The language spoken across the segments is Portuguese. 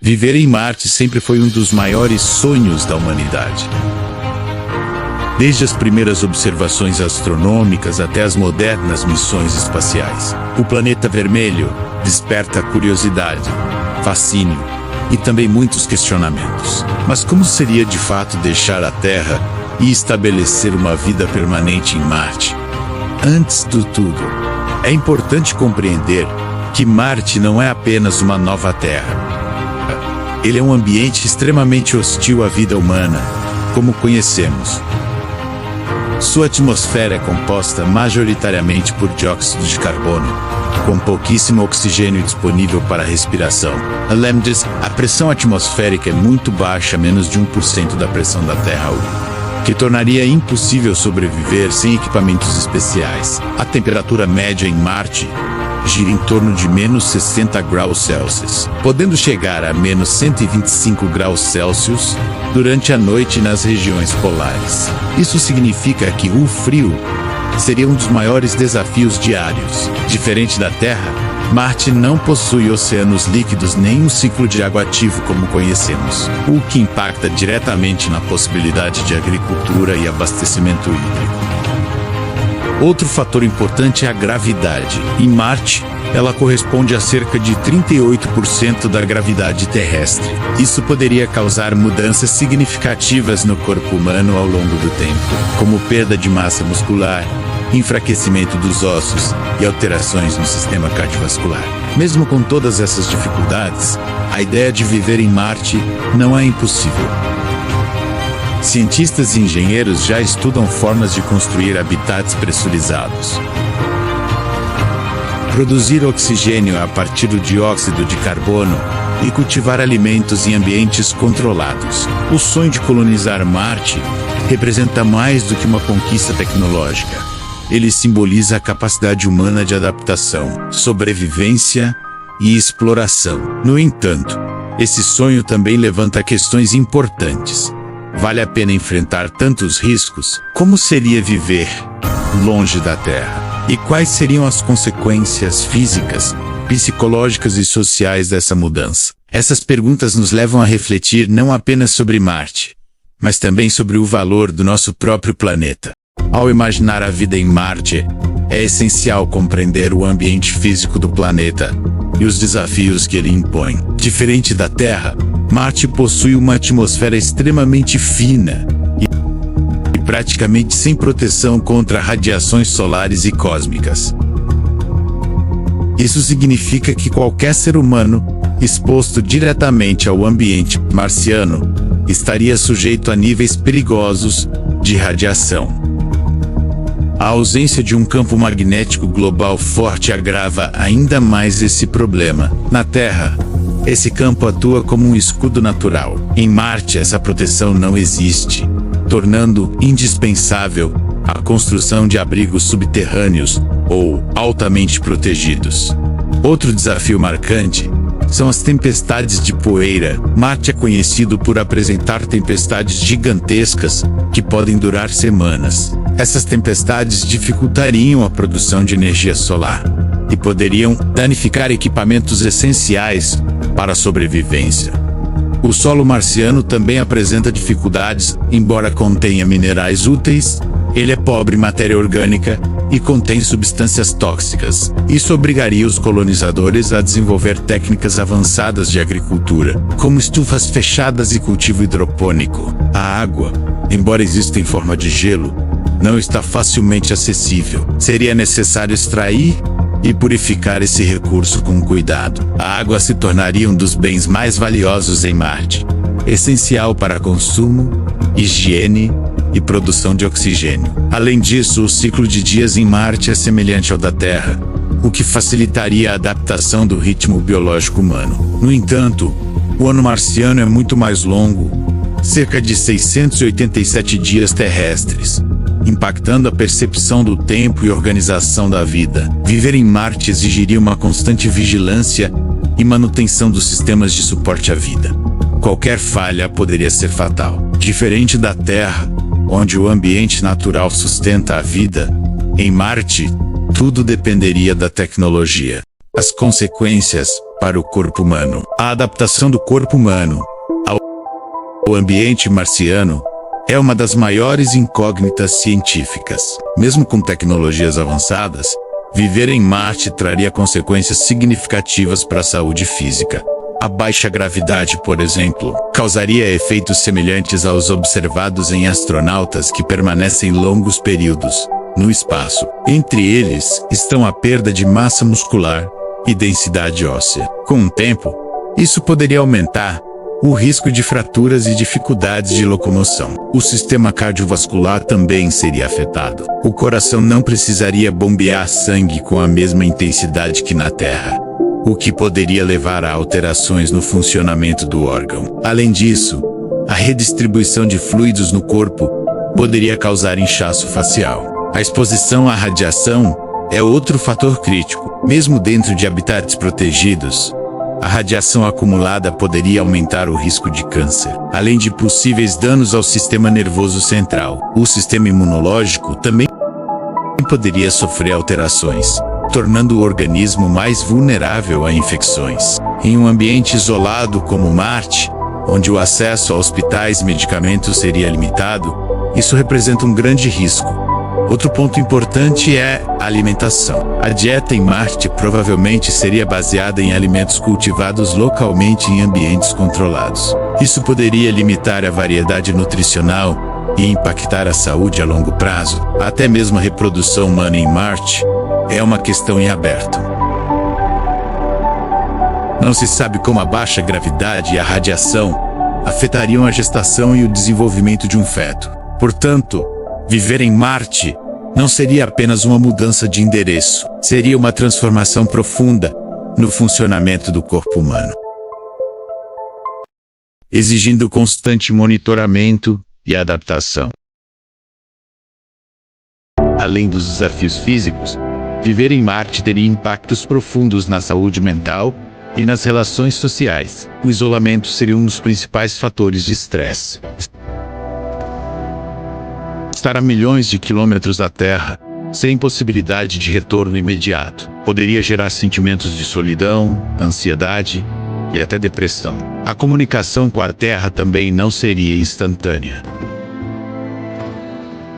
Viver em Marte sempre foi um dos maiores sonhos da humanidade. Desde as primeiras observações astronômicas até as modernas missões espaciais, o planeta vermelho desperta curiosidade, fascínio e também muitos questionamentos. Mas como seria de fato deixar a Terra e estabelecer uma vida permanente em Marte? Antes de tudo, é importante compreender que Marte não é apenas uma nova Terra. Ele é um ambiente extremamente hostil à vida humana, como conhecemos. Sua atmosfera é composta majoritariamente por dióxido de carbono, com pouquíssimo oxigênio disponível para a respiração. Além disso, a pressão atmosférica é muito baixa, menos de 1% da pressão da Terra, que tornaria impossível sobreviver sem equipamentos especiais. A temperatura média em Marte gira em torno de menos 60 graus Celsius, podendo chegar a menos 125 graus Celsius durante a noite nas regiões polares. Isso significa que o frio seria um dos maiores desafios diários. Diferente da Terra, Marte não possui oceanos líquidos nem um ciclo de água ativo como conhecemos, o que impacta diretamente na possibilidade de agricultura e abastecimento hídrico. Outro fator importante é a gravidade. Em Marte, ela corresponde a cerca de 38% da gravidade terrestre. Isso poderia causar mudanças significativas no corpo humano ao longo do tempo, como perda de massa muscular, enfraquecimento dos ossos e alterações no sistema cardiovascular. Mesmo com todas essas dificuldades, a ideia de viver em Marte não é impossível. Cientistas e engenheiros já estudam formas de construir habitats pressurizados, produzir oxigênio a partir do dióxido de carbono e cultivar alimentos em ambientes controlados. O sonho de colonizar Marte representa mais do que uma conquista tecnológica. Ele simboliza a capacidade humana de adaptação, sobrevivência e exploração. No entanto, esse sonho também levanta questões importantes. Vale a pena enfrentar tantos riscos? Como seria viver longe da Terra? E quais seriam as consequências físicas, psicológicas e sociais dessa mudança? Essas perguntas nos levam a refletir não apenas sobre Marte, mas também sobre o valor do nosso próprio planeta. Ao imaginar a vida em Marte, é essencial compreender o ambiente físico do planeta e os desafios que ele impõe. Diferente da Terra, Marte possui uma atmosfera extremamente fina e praticamente sem proteção contra radiações solares e cósmicas. Isso significa que qualquer ser humano exposto diretamente ao ambiente marciano estaria sujeito a níveis perigosos de radiação. A ausência de um campo magnético global forte agrava ainda mais esse problema. Na Terra, esse campo atua como um escudo natural. Em Marte, essa proteção não existe, tornando indispensável a construção de abrigos subterrâneos ou altamente protegidos. Outro desafio marcante são as tempestades de poeira. Marte é conhecido por apresentar tempestades gigantescas que podem durar semanas. Essas tempestades dificultariam a produção de energia solar e poderiam danificar equipamentos essenciais para a sobrevivência. O solo marciano também apresenta dificuldades, embora contenha minerais úteis. Ele é pobre em matéria orgânica e contém substâncias tóxicas. Isso obrigaria os colonizadores a desenvolver técnicas avançadas de agricultura, como estufas fechadas e cultivo hidropônico. A água, embora exista em forma de gelo, não está facilmente acessível. Seria necessário extrair e purificar esse recurso com cuidado. A água se tornaria um dos bens mais valiosos em Marte, essencial para consumo, higiene e produção de oxigênio. Além disso, o ciclo de dias em Marte é semelhante ao da Terra, o que facilitaria a adaptação do ritmo biológico humano. No entanto, o ano marciano é muito mais longo, cerca de 687 dias terrestres, impactando a percepção do tempo e organização da vida. Viver em Marte exigiria uma constante vigilância e manutenção dos sistemas de suporte à vida. Qualquer falha poderia ser fatal. Diferente da Terra, onde o ambiente natural sustenta a vida, em Marte, tudo dependeria da tecnologia. As consequências para o corpo humano. A adaptação do corpo humano ao ambiente marciano é uma das maiores incógnitas científicas. Mesmo com tecnologias avançadas, viver em Marte traria consequências significativas para a saúde física. A baixa gravidade, por exemplo, causaria efeitos semelhantes aos observados em astronautas que permanecem longos períodos no espaço. Entre eles estão a perda de massa muscular e densidade óssea. Com o tempo, isso poderia aumentar o risco de fraturas e dificuldades de locomoção. O sistema cardiovascular também seria afetado. O coração não precisaria bombear sangue com a mesma intensidade que na Terra, o que poderia levar a alterações no funcionamento do órgão. Além disso, a redistribuição de fluidos no corpo poderia causar inchaço facial. A exposição à radiação é outro fator crítico. Mesmo dentro de habitats protegidos, a radiação acumulada poderia aumentar o risco de câncer, além de possíveis danos ao sistema nervoso central. O sistema imunológico também poderia sofrer alterações, tornando o organismo mais vulnerável a infecções. Em um ambiente isolado como Marte, onde o acesso a hospitais e medicamentos seria limitado, isso representa um grande risco. Outro ponto importante é a alimentação. A dieta em Marte provavelmente seria baseada em alimentos cultivados localmente em ambientes controlados. Isso poderia limitar a variedade nutricional e impactar a saúde a longo prazo. Até mesmo a reprodução humana em Marte é uma questão em aberto. Não se sabe como a baixa gravidade e a radiação afetariam a gestação e o desenvolvimento de um feto. Portanto, viver em Marte não seria apenas uma mudança de endereço, seria uma transformação profunda no funcionamento do corpo humano, exigindo constante monitoramento e adaptação. Além dos desafios físicos, viver em Marte teria impactos profundos na saúde mental e nas relações sociais. O isolamento seria um dos principais fatores de estresse. Estar a milhões de quilômetros da Terra, sem possibilidade de retorno imediato, poderia gerar sentimentos de solidão, ansiedade e até depressão. A comunicação com a Terra também não seria instantânea.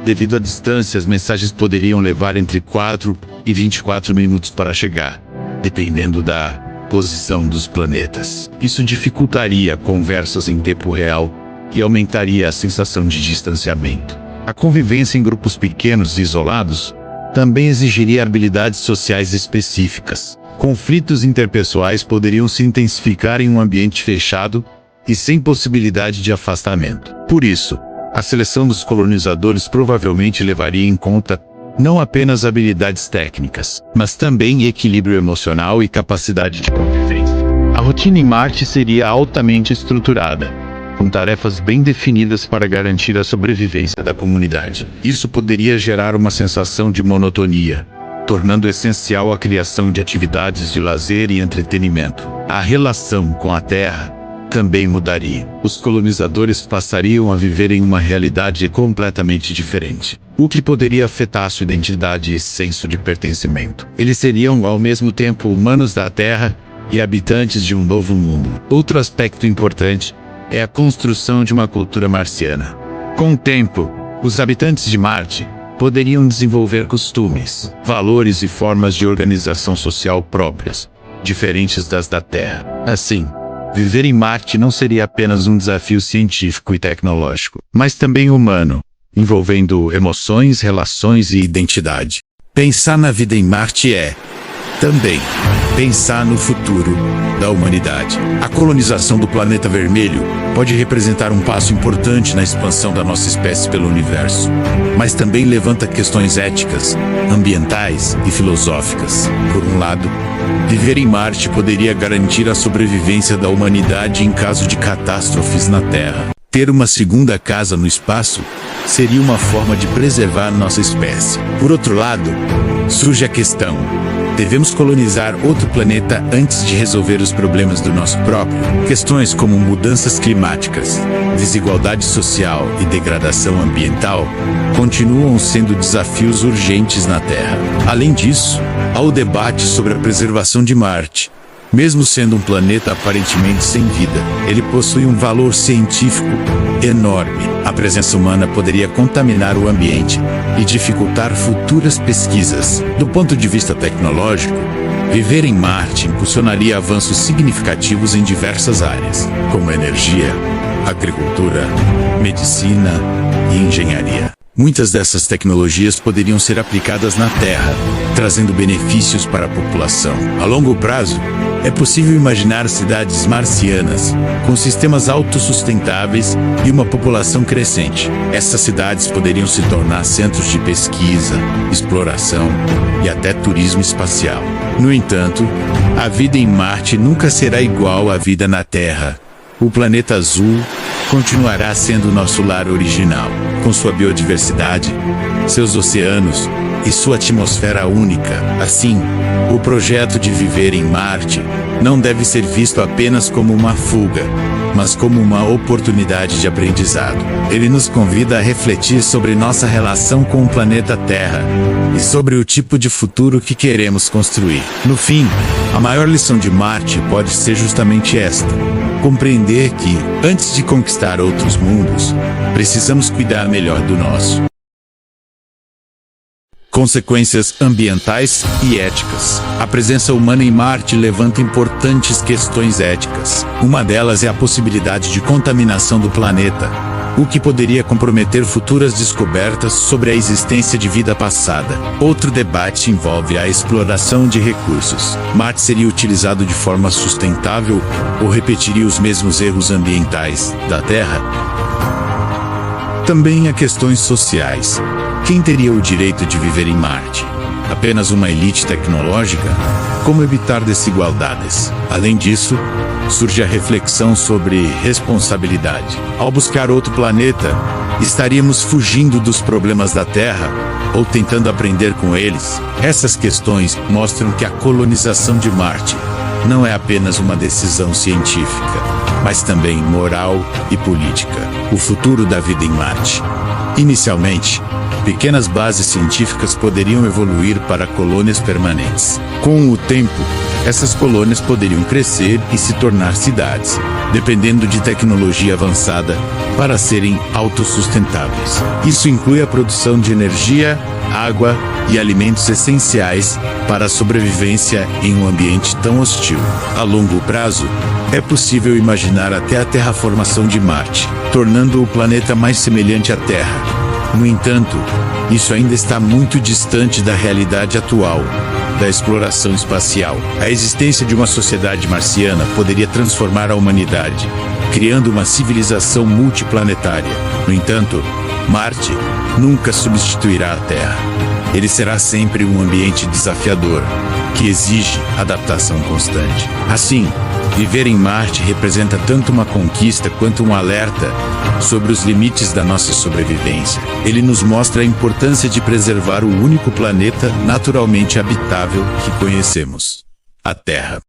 Devido à distância, as mensagens poderiam levar entre 4 e 24 minutos para chegar, dependendo da posição dos planetas. Isso dificultaria conversas em tempo real e aumentaria a sensação de distanciamento. A convivência em grupos pequenos e isolados também exigiria habilidades sociais específicas. Conflitos interpessoais poderiam se intensificar em um ambiente fechado e sem possibilidade de afastamento. Por isso, a seleção dos colonizadores provavelmente levaria em conta não apenas habilidades técnicas, mas também equilíbrio emocional e capacidade de convivência. A rotina em Marte seria altamente estruturada, com tarefas bem definidas para garantir a sobrevivência da comunidade. Isso poderia gerar uma sensação de monotonia, tornando essencial a criação de atividades de lazer e entretenimento. A relação com a Terra também mudaria. Os colonizadores passariam a viver em uma realidade completamente diferente, o que poderia afetar sua identidade e senso de pertencimento. Eles seriam, ao mesmo tempo, humanos da Terra e habitantes de um novo mundo. Outro aspecto importante é a construção de uma cultura marciana. Com o tempo, os habitantes de Marte poderiam desenvolver costumes, valores e formas de organização social próprias, diferentes das da Terra. Assim, viver em Marte não seria apenas um desafio científico e tecnológico, mas também humano, envolvendo emoções, relações e identidade. Pensar na vida em Marte é também pensar no futuro da humanidade. A colonização do planeta vermelho pode representar um passo importante na expansão da nossa espécie pelo universo, mas também levanta questões éticas, ambientais e filosóficas. Por um lado, viver em Marte poderia garantir a sobrevivência da humanidade em caso de catástrofes na Terra. Ter uma segunda casa no espaço seria uma forma de preservar nossa espécie. Por outro lado, surge a questão: devemos colonizar outro planeta antes de resolver os problemas do nosso próprio? Questões como mudanças climáticas, desigualdade social e degradação ambiental continuam sendo desafios urgentes na Terra. Além disso, há o debate sobre a preservação de Marte, Mesmo sendo um planeta aparentemente sem vida, ele possui um valor científico enorme. A presença humana poderia contaminar o ambiente e dificultar futuras pesquisas. Do ponto de vista tecnológico, viver em Marte impulsionaria avanços significativos em diversas áreas, como energia, agricultura, medicina e engenharia. Muitas dessas tecnologias poderiam ser aplicadas na Terra, trazendo benefícios para a população. A longo prazo, é possível imaginar cidades marcianas, com sistemas autossustentáveis e uma população crescente. Essas cidades poderiam se tornar centros de pesquisa, exploração e até turismo espacial. No entanto, a vida em Marte nunca será igual à vida na Terra. O planeta azul continuará sendo nosso lar original, com sua biodiversidade, seus oceanos e sua atmosfera única. Assim, o projeto de viver em Marte não deve ser visto apenas como uma fuga, mas como uma oportunidade de aprendizado. Ele nos convida a refletir sobre nossa relação com o planeta Terra e sobre o tipo de futuro que queremos construir. No fim, a maior lição de Marte pode ser justamente esta: compreender que, antes de conquistar outros mundos, precisamos cuidar melhor do nosso. Consequências ambientais e éticas. A presença humana em Marte levanta importantes questões éticas. Uma delas é a possibilidade de contaminação do planeta, o que poderia comprometer futuras descobertas sobre a existência de vida passada. Outro debate envolve a exploração de recursos. Marte seria utilizado de forma sustentável ou repetiria os mesmos erros ambientais da Terra? Também há questões sociais. Quem teria o direito de viver em Marte? Apenas uma elite tecnológica? Como evitar desigualdades? Além disso, surge a reflexão sobre responsabilidade. Ao buscar outro planeta, estaríamos fugindo dos problemas da Terra ou tentando aprender com eles? Essas questões mostram que a colonização de Marte não é apenas uma decisão científica, mas também moral e política. O futuro da vida em Marte. Inicialmente, pequenas bases científicas poderiam evoluir para colônias permanentes. Com o tempo, essas colônias poderiam crescer e se tornar cidades, dependendo de tecnologia avançada para serem autossustentáveis. Isso inclui a produção de energia, água e alimentos essenciais para a sobrevivência em um ambiente tão hostil. A longo prazo, é possível imaginar até a terraformação de Marte, tornando o planeta mais semelhante à Terra. No entanto, isso ainda está muito distante da realidade atual da exploração espacial. A existência de uma sociedade marciana poderia transformar a humanidade, criando uma civilização multiplanetária. No entanto, Marte nunca substituirá a Terra. Ele será sempre um ambiente desafiador, que exige adaptação constante. Assim, viver em Marte representa tanto uma conquista quanto um alerta sobre os limites da nossa sobrevivência. Ele nos mostra a importância de preservar o único planeta naturalmente habitável que conhecemos: a Terra.